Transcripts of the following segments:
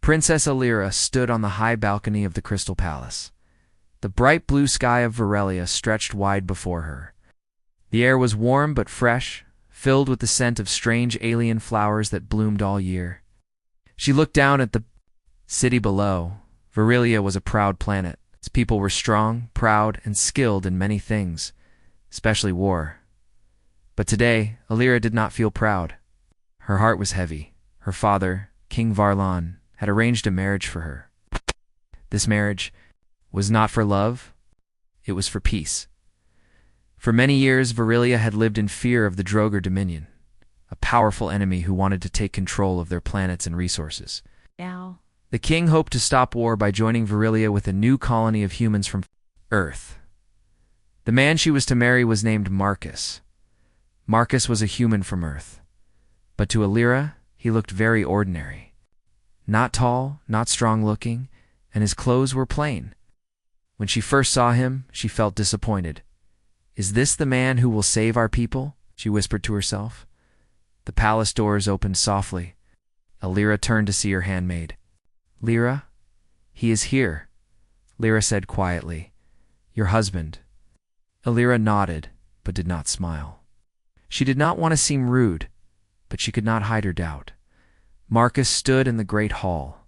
Princess Illyra stood on the high balcony of the Crystal Palace. The bright blue sky of Varelia stretched wide before her. The air was warm but fresh, filled with the scent of strange alien flowers that bloomed all year. She looked down at the city below. Varelia was a proud planet. Its people were strong, proud, and skilled in many things, especially war. But today, Illyra did not feel proud. Her heart was heavy. Her father, King Varlon, had arranged a marriage for her. This marriage was not for love, it was for peace. For many years, Varelia had lived in fear of the Droger Dominion, a powerful enemy who wanted to take control of their planets and resources. Now, the king hoped to stop war by joining Varelia with a new colony of humans from Earth. The man she was to marry was named Marcus. Marcus was a human from Earth. But to Illyra, he looked very ordinary. Not tall, not strong-looking, and his clothes were plain. When she first saw him, she felt disappointed. "Is this the man who will save our people?" she whispered to herself. The palace doors opened softly. Illyra turned to see her handmaid. "Lyra, he is here," Lyra said quietly. "Your husband." Illyra nodded, but did not smile. She did not want to seem rude, but she could not hide her doubt. Marcus stood in the great hall.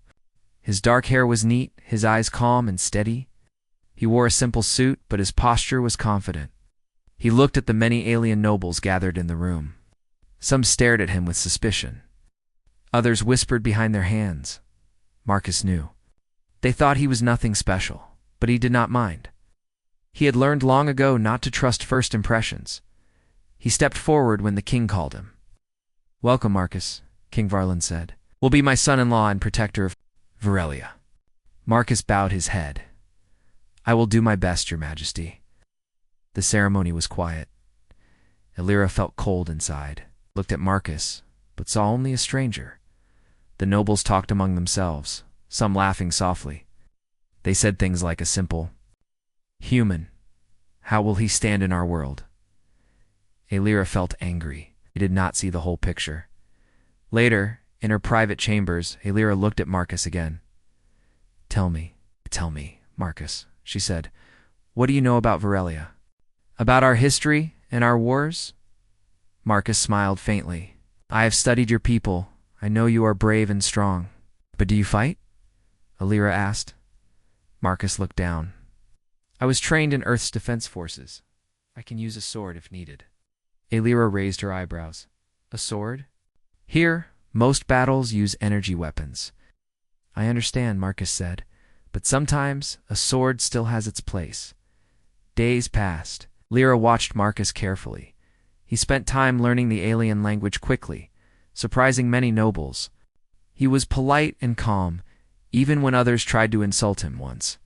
His dark hair was neat, his eyes calm and steady. He wore a simple suit, but his posture was confident. He looked at the many alien nobles gathered in the room. Some stared at him with suspicion. Others whispered behind their hands. Marcus knew. They thought he was nothing special, but he did not mind. He had learned long ago not to trust first impressions. He stepped forward when the king called him. "Welcome, Marcus," King Varlon said. "Will be my son-in-law and protector of Varelia." Marcus bowed his head. "I will do my best, your majesty." The ceremony was quiet. Illyra felt cold inside, looked at Marcus, but saw only a stranger. The nobles talked among themselves, some laughing softly. They said things like a simple, "Human, how will he stand in our world?" Illyra felt angry. He did not see the whole picture. Later, in her private chambers, Illyra looked at Marcus again. Tell me, Marcus," she said. "What do you know about Varelia? About our history and our wars?" Marcus smiled faintly. "I have studied your people. I know you are brave and strong. But do you fight?" Illyra asked. Marcus looked down. "I was trained in Earth's defense forces. I can use a sword if needed." Illyra raised her eyebrows. "A sword? Here, most battles use energy weapons." "I understand," Marcus said, "but sometimes a sword still has its place." Days passed. Lyra watched Marcus carefully. He spent time learning the alien language quickly, surprising many nobles. He was polite and calm, even when others tried to insult him once.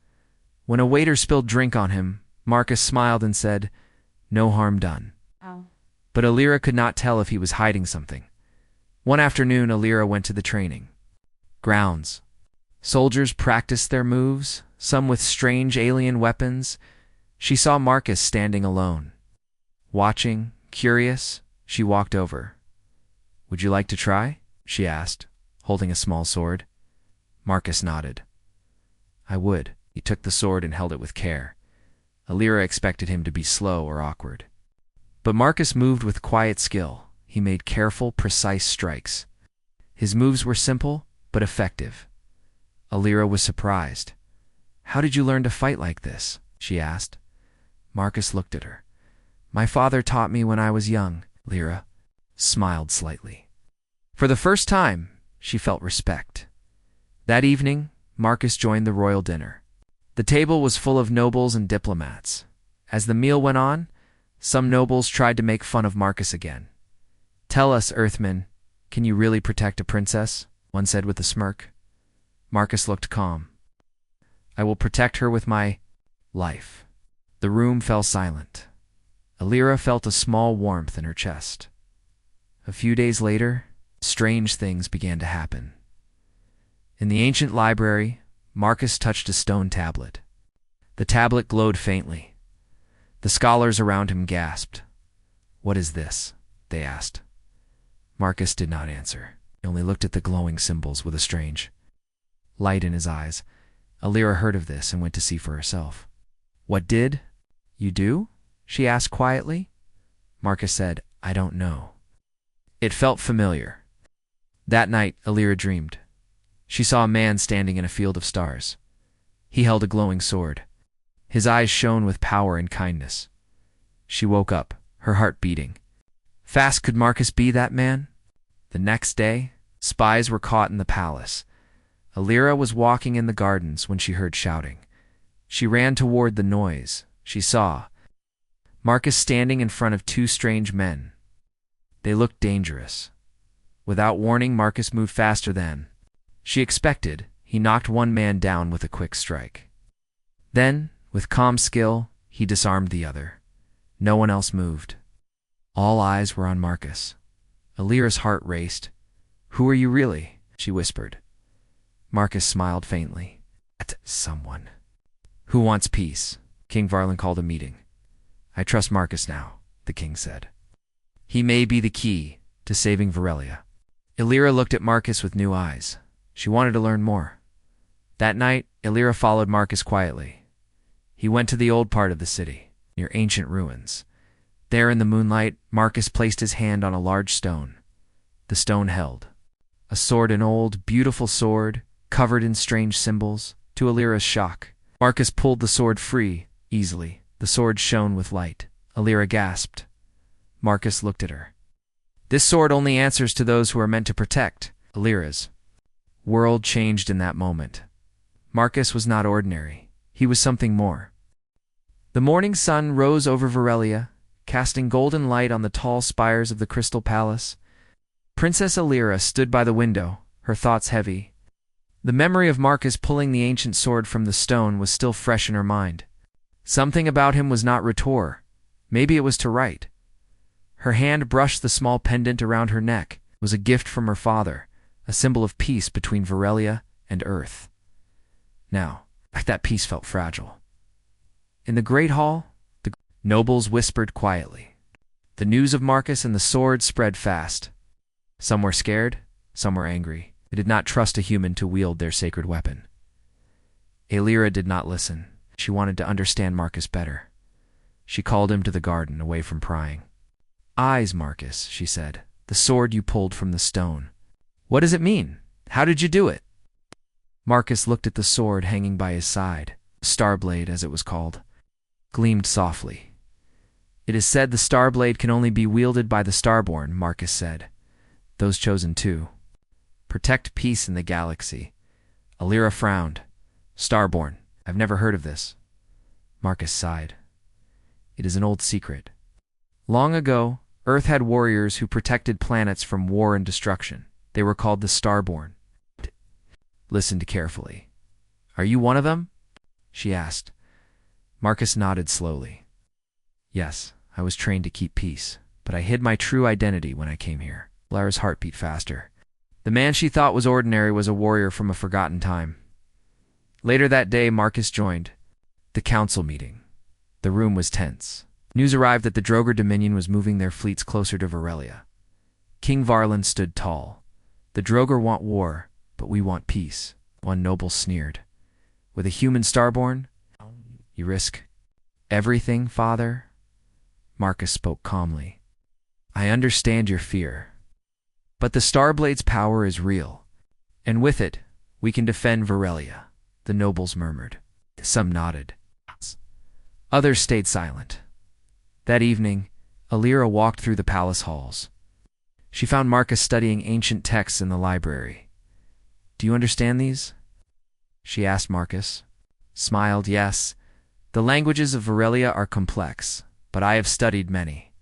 When a waiter spilled drink on him, Marcus smiled and said, "No harm done." Oh. But Illyra could not tell if he was hiding something. One afternoon, Illyra went to the training grounds. Soldiers practiced their moves, some with strange alien weapons. She saw Marcus standing alone. Watching, curious, she walked over. "Would you like to try?" she asked, holding a small sword. Marcus nodded. "I would." He took the sword and held it with care. Illyra expected him to be slow or awkward. But Marcus moved with quiet skill. He made careful, precise strikes. His moves were simple, but effective. Illyra was surprised. "How did you learn to fight like this?" she asked. Marcus looked at her. "My father taught me when I was young," Illyra smiled slightly. For the first time, she felt respect. That evening, Marcus joined the royal dinner. The table was full of nobles and diplomats. As the meal went on, some nobles tried to make fun of Marcus again. "Tell us, Earthman, can you really protect a princess?" one said with a smirk. Marcus looked calm. "I will protect her with my life." The room fell silent. Illyra felt a small warmth in her chest. A few days later, strange things began to happen. In the ancient library, Marcus touched a stone tablet. The tablet glowed faintly. The scholars around him gasped. "What is this?" they asked. Marcus did not answer. He only looked at the glowing symbols with a strange light in his eyes. Alira heard of this and went to see for herself. "What did you do?" she asked quietly. Marcus said, "I don't know." It felt familiar. That night, Alira dreamed. She saw a man standing in a field of stars. He held a glowing sword. His eyes shone with power and kindness. She woke up, her heart beating. Fast could Marcus be that man? The next day, spies were caught in the palace. Alira was walking in the gardens when she heard shouting. She ran toward the noise. She saw Marcus standing in front of two strange men. They looked dangerous. Without warning, Marcus moved faster than she expected. He knocked one man down with a quick strike. Then, with calm skill, he disarmed the other. No one else moved. All eyes were on Marcus. Alira's heart raced. "Who are you really?" she whispered. Marcus smiled faintly. "That's someone who wants peace." King Varlin called a meeting. "I trust Marcus now," the king said. "He may be the key to saving Varelia." Alira looked at Marcus with new eyes. She wanted to learn more. That night, Alira followed Marcus quietly. He went to the old part of the city, near ancient ruins. There in the moonlight, Marcus placed his hand on a large stone. The stone held a sword, an old, beautiful sword, covered in strange symbols. To Alira's shock, Marcus pulled the sword free, easily. The sword shone with light. Alira gasped. Marcus looked at her. "This sword only answers to those who are meant to protect." Alira's world changed in that moment. Marcus was not ordinary. He was something more. The morning sun rose over Varelia, casting golden light on the tall spires of the Crystal Palace. Princess Alira stood by the window, her thoughts heavy. The memory of Marcus pulling the ancient sword from the stone was still fresh in her mind. Something about him was not rhetor. Maybe it was to write. Her hand brushed the small pendant around her neck. It was a gift from her father, a symbol of peace between Varelia and Earth. Now, that peace felt fragile. In the great hall, the nobles whispered quietly. The news of Marcus and the sword spread fast. Some were scared, some were angry. They did not trust a human to wield their sacred weapon. Alira did not listen. She wanted to understand Marcus better. She called him to the garden, away from prying. "Eyes, Marcus," she said. "The sword you pulled from the stone. What does it mean? How did you do it?" Marcus looked at the sword hanging by his side. The Starblade, as it was called, gleamed softly. "It is said the Starblade can only be wielded by the Starborn," Marcus said. "Those chosen to protect peace in the galaxy." Alira frowned. "Starborn. I've never heard of this." Marcus sighed. "It is an old secret. Long ago, Earth had warriors who protected planets from war and destruction. They were called the Starborn." Listened carefully. "Are you one of them?" she asked. Marcus nodded slowly. "Yes, I was trained to keep peace, but I hid my true identity when I came here." Alira's heart beat faster. The man she thought was ordinary was a warrior from a forgotten time. Later that day, Marcus joined the council meeting. The room was tense. News arrived that the Droger Dominion was moving their fleets closer to Varelia. King Varlin stood tall. "The Droger want war, but we want peace," one noble sneered. "With a human Starborn, you risk everything, father?" Marcus spoke calmly. "I understand your fear. But the Starblade's power is real, and with it, we can defend Varelia," the nobles murmured. Some nodded. Others stayed silent. That evening, Alira walked through the palace halls. She found Marcus studying ancient texts in the library. "Do you understand these?" she asked Marcus. Smiled, "Yes. The languages of Varelia are complex, but I have studied many."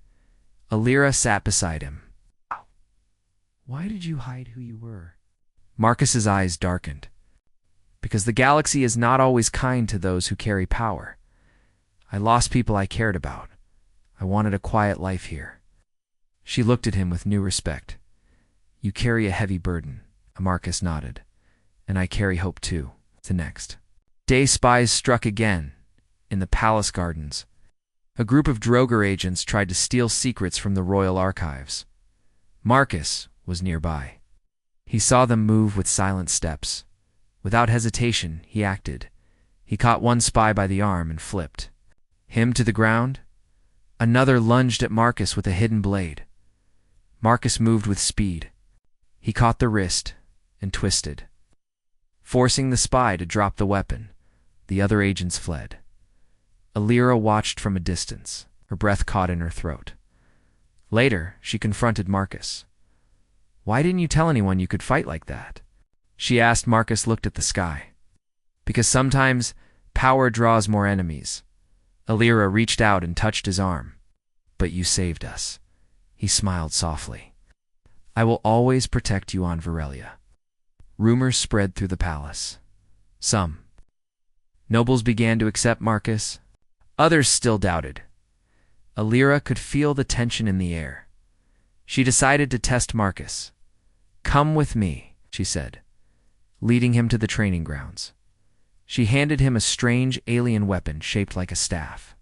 Alira sat beside him. "Why did you hide who you were?" Marcus's eyes darkened. "Because the galaxy is not always kind to those who carry power. I lost people I cared about. I wanted a quiet life here." She looked at him with new respect. "You carry a heavy burden," Marcus nodded. "And I carry hope too." The next day, spies struck again in the palace gardens. A group of Droger agents tried to steal secrets from the royal archives. Marcus was nearby. He saw them move with silent steps. Without hesitation, he acted. He caught one spy by the arm and flipped him to the ground. Another lunged at Marcus with a hidden blade. Marcus moved with speed. He caught the wrist and twisted, forcing the spy to drop the weapon. The other agents fled. Alira watched from a distance, her breath caught in her throat. Later, she confronted Marcus. "Why didn't you tell anyone you could fight like that?" she asked. Marcus looked at the sky. "Because sometimes power draws more enemies." Alira reached out and touched his arm. "But you saved us." He smiled softly. "I will always protect you on Varelia." Rumors spread through the palace. Some nobles began to accept Marcus. Others still doubted. Alira could feel the tension in the air. She decided to test Marcus. "Come with me," she said, leading him to the training grounds. She handed him a strange alien weapon shaped like a staff.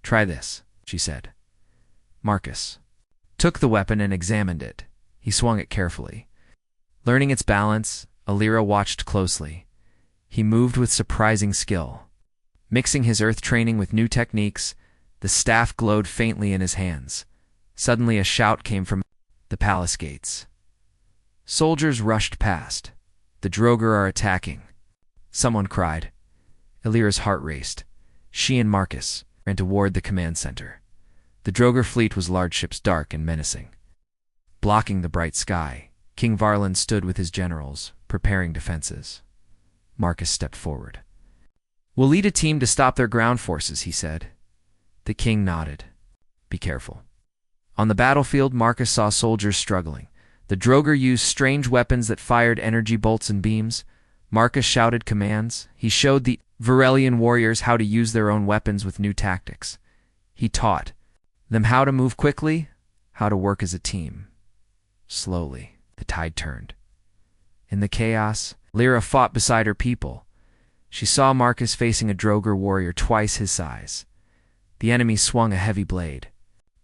"Try this," she said. Marcus took the weapon and examined it. He swung it carefully. Learning its balance, Alira watched closely. He moved with surprising skill. Mixing his earth training with new techniques, the staff glowed faintly in his hands. Suddenly a shout came from the palace gates. Soldiers rushed past. "The Droger are attacking," someone cried. Alira's heart raced. She and Marcus ran toward the command center. The Droger fleet was large ships, dark and menacing. Blocking the bright sky, King Varlin stood with his generals, preparing defenses. Marcus stepped forward. "We'll lead a team to stop their ground forces," he said. The king nodded. "Be careful." On the battlefield, Marcus saw soldiers struggling. The Droger used strange weapons that fired energy bolts and beams. Marcus shouted commands. He showed the Varelian warriors how to use their own weapons with new tactics. He taught them how to move quickly, how to work as a team. Slowly, the tide turned. In the chaos, Lyra fought beside her people. She saw Marcus facing a Droger warrior twice his size. The enemy swung a heavy blade,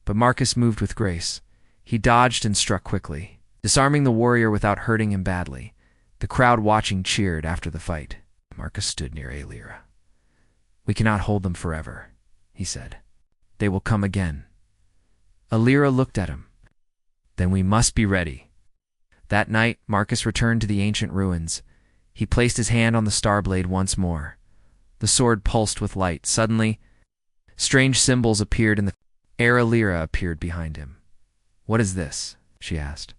but Marcus moved with grace. He dodged and struck quickly, disarming the warrior without hurting him badly. The crowd watching cheered after the fight. Marcus stood near Alira. "We cannot hold them forever," he said. "They will come again." Alira looked at him. "Then we must be ready." That night, Marcus returned to the ancient ruins. He placed his hand on the star blade once more. The sword pulsed with light. Suddenly, strange symbols appeared in the air. Alira appeared behind him. "What is this?" she asked.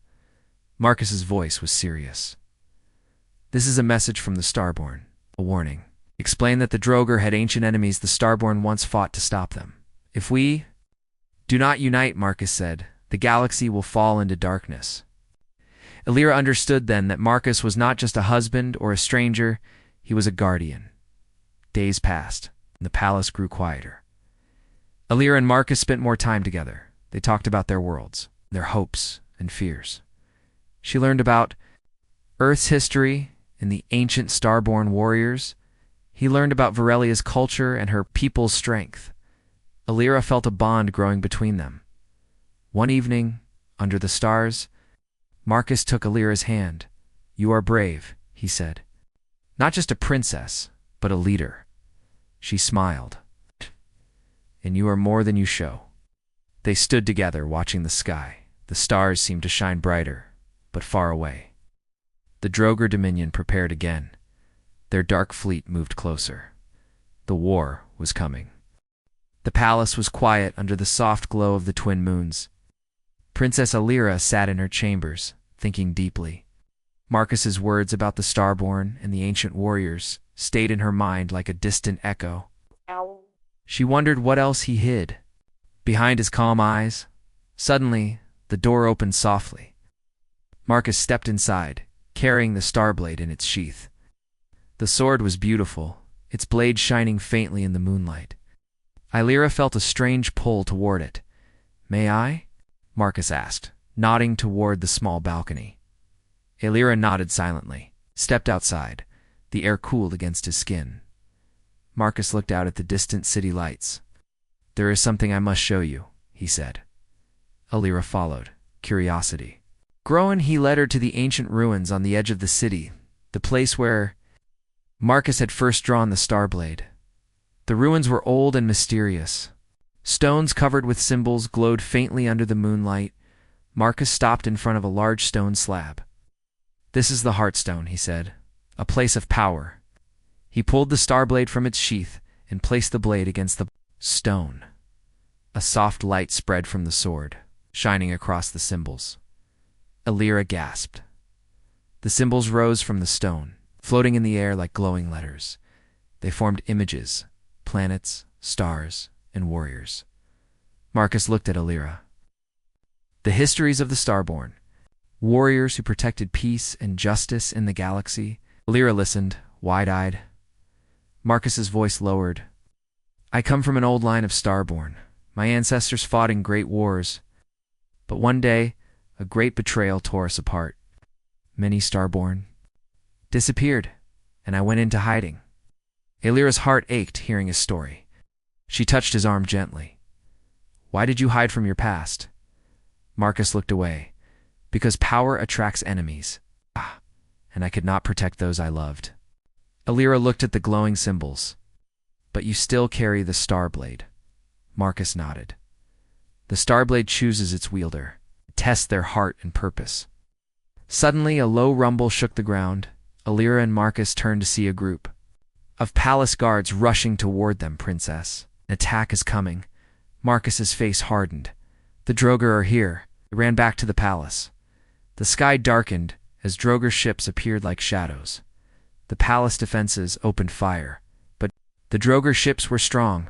Marcus's voice was serious. "This is a message from the Starborn, a warning. Explain that the Droger had ancient enemies the Starborn once fought to stop them. If we do not unite," Marcus said, "the galaxy will fall into darkness." Alira understood then that Marcus was not just a husband or a stranger, he was a guardian. Days passed, and the palace grew quieter. Alira and Marcus spent more time together. They talked about their worlds, their hopes and fears. She learned about Earth's history and the ancient Starborn warriors. He learned about Varelia's culture and her people's strength. Alira felt a bond growing between them. One evening, under the stars, Marcus took Alira's hand. "You are brave," he said. "Not just a princess, but a leader." She smiled. "And you are more than you show." They stood together, watching the sky. The stars seemed to shine brighter, but far away. The Droger Dominion prepared again. Their dark fleet moved closer. The war was coming. The palace was quiet under the soft glow of the twin moons. Princess Alira sat in her chambers, thinking deeply. Marcus's words about the Starborn and the ancient warriors stayed in her mind like a distant echo. She wondered what else he hid behind his calm eyes. Suddenly, the door opened softly. Marcus stepped inside, carrying the Starblade in its sheath. The sword was beautiful, its blade shining faintly in the moonlight. Alira felt a strange pull toward it. "May I?" Marcus asked, nodding toward the small balcony. Alira nodded silently, stepped outside. The air cooled against his skin. Marcus looked out at the distant city lights. "There is something I must show you," he said. Alira followed, curiosity growing. He led her to the ancient ruins on the edge of the city, the place where Marcus had first drawn the Starblade. The ruins were old and mysterious. Stones covered with symbols glowed faintly under the moonlight. Marcus stopped in front of a large stone slab. "This is the Heartstone," he said, "a place of power." He pulled the Starblade from its sheath and placed the blade against the stone. A soft light spread from the sword, shining across the symbols. Alira gasped. The symbols rose from the stone, floating in the air like glowing letters. They formed images, planets, stars, and warriors. Marcus looked at Alira. The histories of the Starborn, warriors who protected peace and justice in the galaxy. Alira listened, wide-eyed. Marcus's voice lowered. "I come from an old line of Starborn. My ancestors fought in great wars. But one day, a great betrayal tore us apart. Many Starborn disappeared, and I went into hiding." Alira's heart ached hearing his story. She touched his arm gently. "Why did you hide from your past?" Marcus looked away. "Because power attracts enemies. And I could not protect those I loved." Alira looked at the glowing symbols. "But you still carry the Starblade." Marcus nodded. "The Starblade chooses its wielder. It tests their heart and purpose." Suddenly, a low rumble shook the ground. Alira and Marcus turned to see a group of palace guards rushing toward them. "Princess, an attack is coming." Marcus's face hardened. "The Droger are here." They ran back to the palace. The sky darkened as Droger ships appeared like shadows. The palace defenses opened fire, but the Droger ships were strong.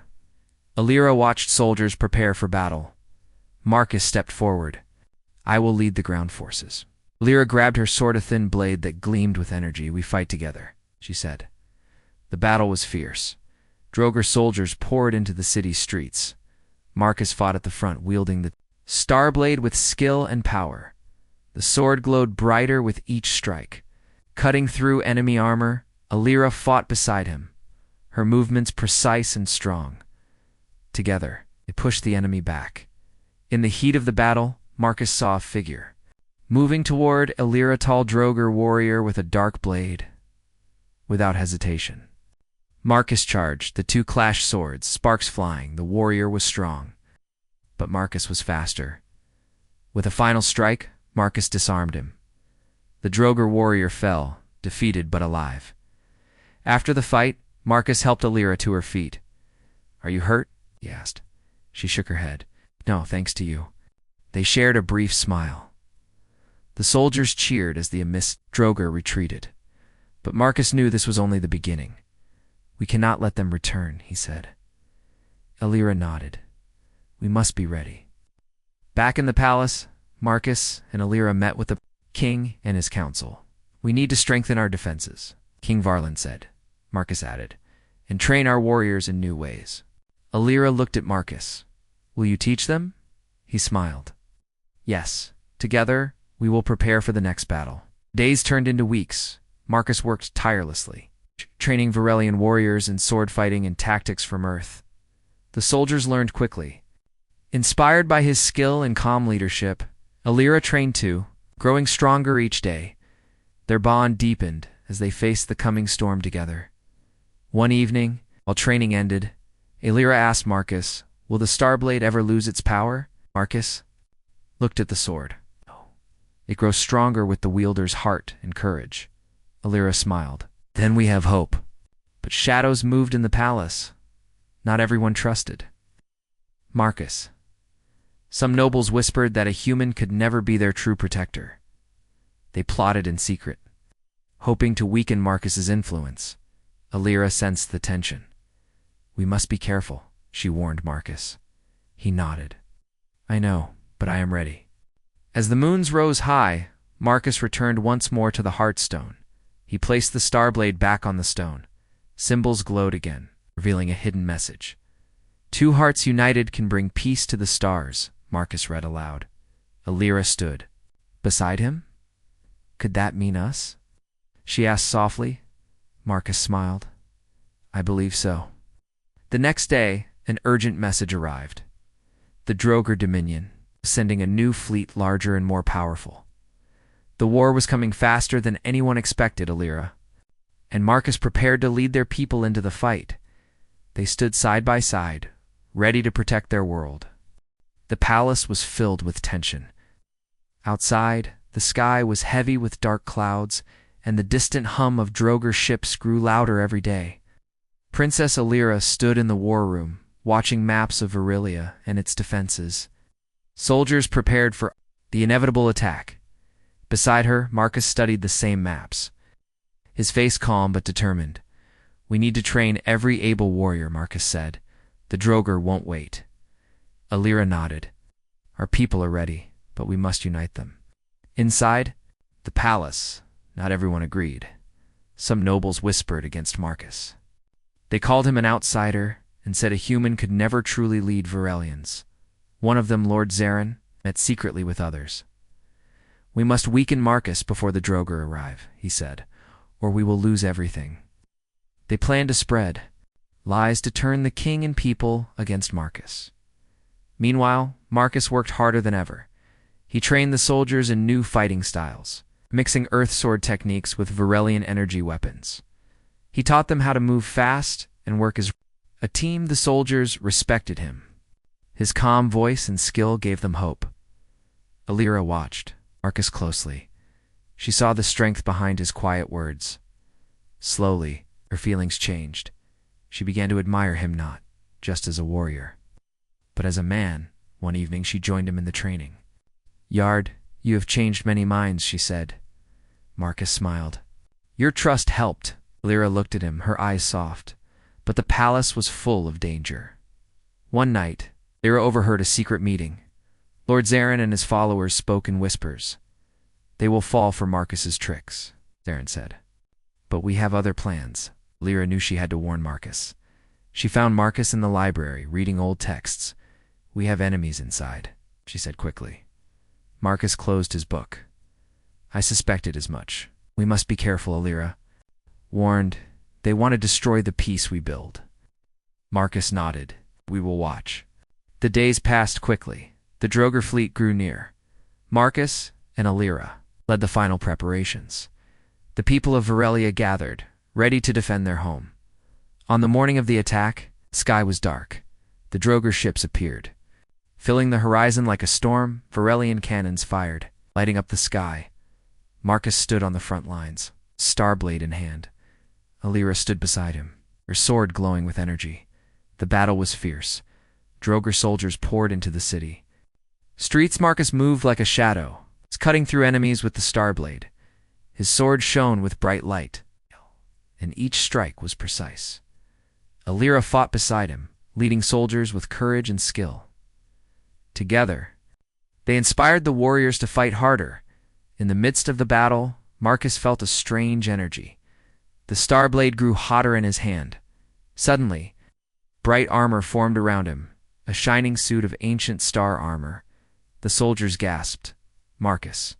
Alira watched soldiers prepare for battle. Marcus stepped forward. "I will lead the ground forces." Alira grabbed her sword, a thin blade that gleamed with energy. "We fight together," she said. The battle was fierce. Droger soldiers poured into the city's streets. Marcus fought at the front, wielding the Starblade with skill and power. The sword glowed brighter with each strike. Cutting through enemy armor, Alira fought beside him, her movements precise and strong. Together, they pushed the enemy back. In the heat of the battle, Marcus saw a figure moving toward Alira, a tall Droger warrior with a dark blade. Without hesitation, Marcus charged. The two clashed swords, sparks flying. The warrior was strong, but Marcus was faster. With a final strike, Marcus disarmed him. The Droger warrior fell, defeated but alive. After the fight, Marcus helped Alira to her feet. "Are you hurt?" he asked. She shook her head. "No, thanks to you." They shared a brief smile. The soldiers cheered as the amidst Droger retreated. But Marcus knew this was only the beginning. "We cannot let them return," he said. Alira nodded. "We must be ready." Back in the palace, Marcus and Alira met with the king and his council. "We need to strengthen our defenses," King Varlin said. Marcus added, "and train our warriors in new ways." Alira looked at Marcus. "Will you teach them?" He smiled. "Yes. Together, we will prepare for the next battle." Days turned into weeks. Marcus worked tirelessly, training Varelian warriors in sword fighting and tactics from Earth. The soldiers learned quickly. Inspired by his skill and calm leadership, Alira trained too, growing stronger each day. Their bond deepened as they faced the coming storm together. One evening, while training ended, Alira asked Marcus, "Will the Starblade ever lose its power?" Marcus looked at the sword. "No. It grows stronger with the wielder's heart and courage." Alira smiled. "Then we have hope." But shadows moved in the palace. Not everyone trusted Marcus. Some nobles whispered that a human could never be their true protector. They plotted in secret, hoping to weaken Marcus's influence. Alira sensed the tension. "We must be careful," she warned Marcus. He nodded. "I know, but I am ready." As the moons rose high, Marcus returned once more to the Heartstone. He placed the Starblade back on the stone. Symbols glowed again, revealing a hidden message. "Two hearts united can bring peace to the stars," Marcus read aloud. Alira stood beside him. "Could that mean us?" she asked softly. Marcus smiled. "I believe so." The next day, an urgent message arrived. The Droger Dominion, sending a new fleet larger and more powerful. The war was coming faster than anyone expected, Alira. and Marcus prepared to lead their people into the fight. They stood side by side, ready to protect their world. The palace was filled with tension. Outside, the sky was heavy with dark clouds, and the distant hum of Droger ships grew louder every day. Princess Alira stood in the war room, watching maps of Virilia and its defenses. Soldiers prepared for the inevitable attack. Beside her, Marcus studied the same maps. His face calm but determined. "We need to train every able warrior," Marcus said. "The Droger won't wait." Alira nodded. "Our people are ready, but we must unite them." Inside the palace, not everyone agreed. Some nobles whispered against Marcus. They called him an outsider and said a human could never truly lead Varelians. One of them, Lord Zarin, met secretly with others. "We must weaken Marcus before the Droger arrive," he said, "or we will lose everything." They planned to spread lies to turn the king and people against Marcus. Meanwhile, Marcus worked harder than ever. He trained the soldiers in new fighting styles, mixing earth sword techniques with Varelian energy weapons. He taught them how to move fast and work as a team. The soldiers respected him. His calm voice and skill gave them hope. Alira watched Marcus closely. She saw the strength behind his quiet words. Slowly, her feelings changed. She began to admire him not just as a warrior, but as a man. One evening she joined him in the training. "Yard, you have changed many minds," she said. Marcus smiled. "Your trust helped." Alira looked at him, her eyes soft. But the palace was full of danger. One night, Alira overheard a secret meeting. Lord Zarin and his followers spoke in whispers. "They will fall for Marcus's tricks," Zarin said. "But we have other plans." Alira knew she had to warn Marcus. She found Marcus in the library, reading old texts. "We have enemies inside," she said quickly. Marcus closed his book. "I suspected as much. We must be careful," Alira warned. "They want to destroy the peace we build." Marcus nodded. "We will watch." The days passed quickly. The Droger fleet grew near. Marcus and Alira led the final preparations. The people of Varelia gathered, ready to defend their home. On the morning of the attack, the sky was dark. The Droger ships appeared. Filling the horizon like a storm, Varelian cannons fired, lighting up the sky. Marcus stood on the front lines, starblade in hand. Alira stood beside him, her sword glowing with energy. The battle was fierce. Droger soldiers poured into the city. Streets Marcus moved like a shadow, cutting through enemies with the starblade. His sword shone with bright light, and each strike was precise. Alira fought beside him, leading soldiers with courage and skill. Together, they inspired the warriors to fight harder. In the midst of the battle, Marcus felt a strange energy. The starblade grew hotter in his hand. Suddenly, bright armor formed around him, a shining suit of ancient star armor. The soldiers gasped. Marcus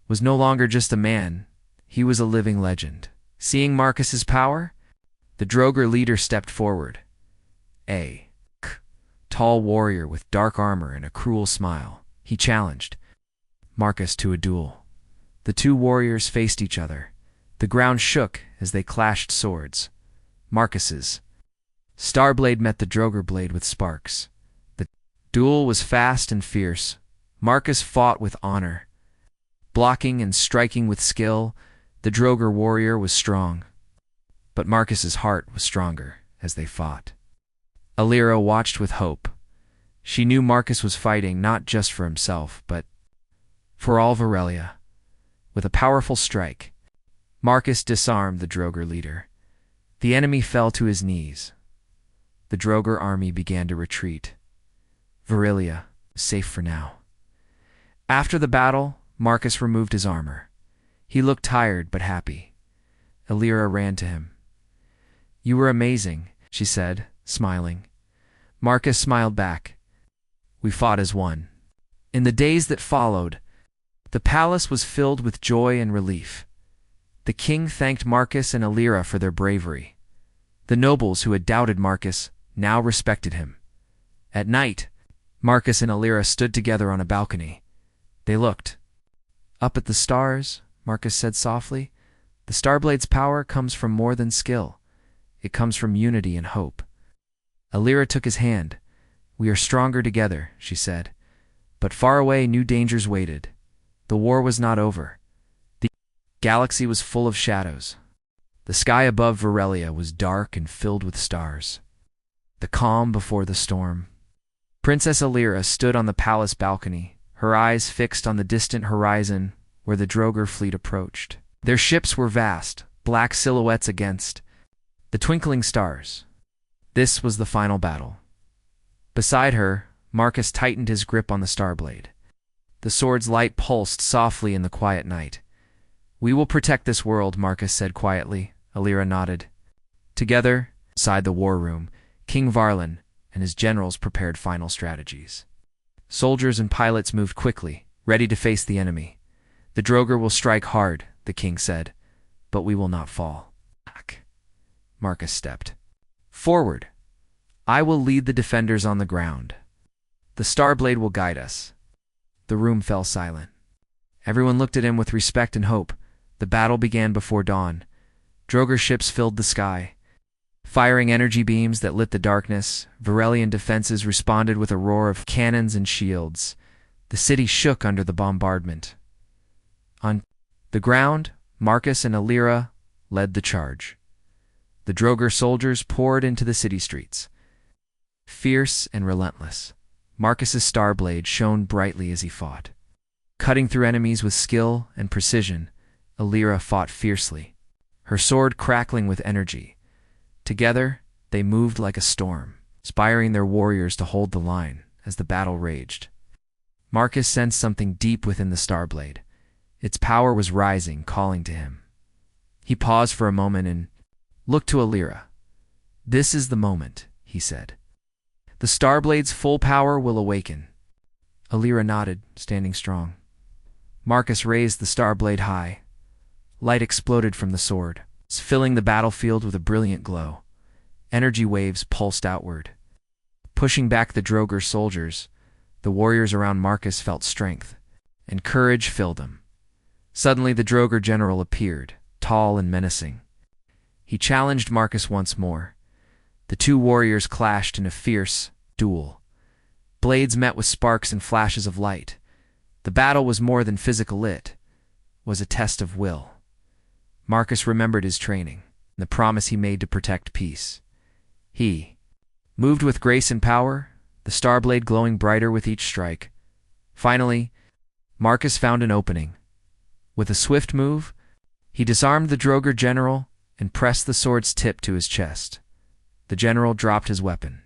was no longer just a man, he was a living legend. Seeing Marcus's power, the Droger leader stepped forward. A tall warrior with dark armor and a cruel smile. He challenged Marcus to a duel. The two warriors faced each other. The ground shook as they clashed swords. Marcus's starblade met the Droger blade with sparks. The duel was fast and fierce. Marcus fought with honor. Blocking and striking with skill, the Droger warrior was strong. But Marcus's heart was stronger as they fought. Alira watched with hope. She knew Marcus was fighting not just for himself, but for all Varelia. With a powerful strike, Marcus disarmed the Droger leader. The enemy fell to his knees. The Droger army began to retreat. Varelia was safe for now. After the battle, Marcus removed his armor. He looked tired but happy. Alira ran to him. "You were amazing," she said, smiling. Marcus smiled back. "We fought as one." In the days that followed, the palace was filled with joy and relief. The king thanked Marcus and Alira for their bravery. The nobles who had doubted Marcus now respected him. At night, Marcus and Alira stood together on a balcony. They looked up at the stars, Marcus said softly. The Starblade's power comes from more than skill. It comes from unity and hope. Alira took his hand. "We are stronger together," she said. But far away, new dangers waited. The war was not over. The galaxy was full of shadows. The sky above Varelia was dark and filled with stars. The calm before the storm. Princess Alira stood on the palace balcony, her eyes fixed on the distant horizon where the Droger fleet approached. Their ships were vast, black silhouettes against the twinkling stars. This was the final battle. Beside her, Marcus tightened his grip on the Starblade. The sword's light pulsed softly in the quiet night. "We will protect this world," Marcus said quietly. Alira nodded. Together, inside the war room, King Varlin and his generals prepared final strategies. Soldiers and pilots moved quickly, ready to face the enemy. "The Droger will strike hard," the king said, "but we will not fall." Marcus stepped forward. "I will lead the defenders on the ground. The Starblade will guide us." The room fell silent. Everyone looked at him with respect and hope. The battle began before dawn. Droger ships filled the sky, firing energy beams that lit the darkness. Varelian defenses responded with a roar of cannons and shields. The city shook under the bombardment. On the ground, Marcus and Alira led the charge. The Droger soldiers poured into the city streets. Fierce and relentless, Marcus's Starblade shone brightly as he fought. Cutting through enemies with skill and precision, Alira fought fiercely, her sword crackling with energy. Together, they moved like a storm, inspiring their warriors to hold the line as the battle raged. Marcus sensed something deep within the Starblade. Its power was rising, calling to him. He paused for a moment and looked to Alira. "This is the moment," he said. "The Starblade's full power will awaken." Alira nodded, standing strong. Marcus raised the Starblade high. Light exploded from the sword, filling the battlefield with a brilliant glow. Energy waves pulsed outward. Pushing back the Droger soldiers, the warriors around Marcus felt strength, and courage filled them. Suddenly the Droger general appeared, tall and menacing. He challenged Marcus once more. The two warriors clashed in a fierce duel. Blades met with sparks and flashes of light. The battle was more than physical, it was a test of will. Marcus remembered his training, and the promise he made to protect peace. He moved with grace and power, the Starblade glowing brighter with each strike. Finally, Marcus found an opening. With a swift move, he disarmed the Droger general and pressed the sword's tip to his chest. The general dropped his weapon.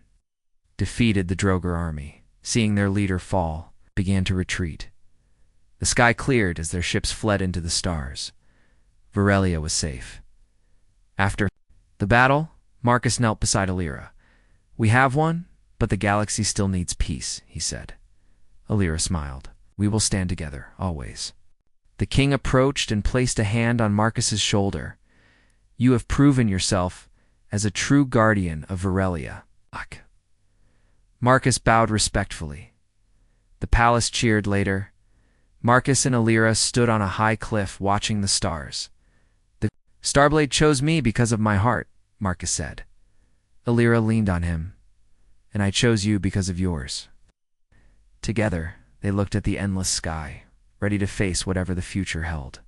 Defeated, the Droger army, seeing their leader fall, began to retreat. The sky cleared as their ships fled into the stars. Varelia was safe. After the battle, Marcus knelt beside Alira. "We have one, but the galaxy still needs peace," he said. Alira smiled. "We will stand together, always." The king approached and placed a hand on Marcus's shoulder. "You have proven yourself as a true guardian of Varelia." Marcus bowed respectfully. The palace cheered later. Marcus and Alira stood on a high cliff watching the stars. "The Starblade chose me because of my heart," Marcus said. Alira leaned on him. "And I chose you because of yours." Together, they looked at the endless sky, ready to face whatever the future held.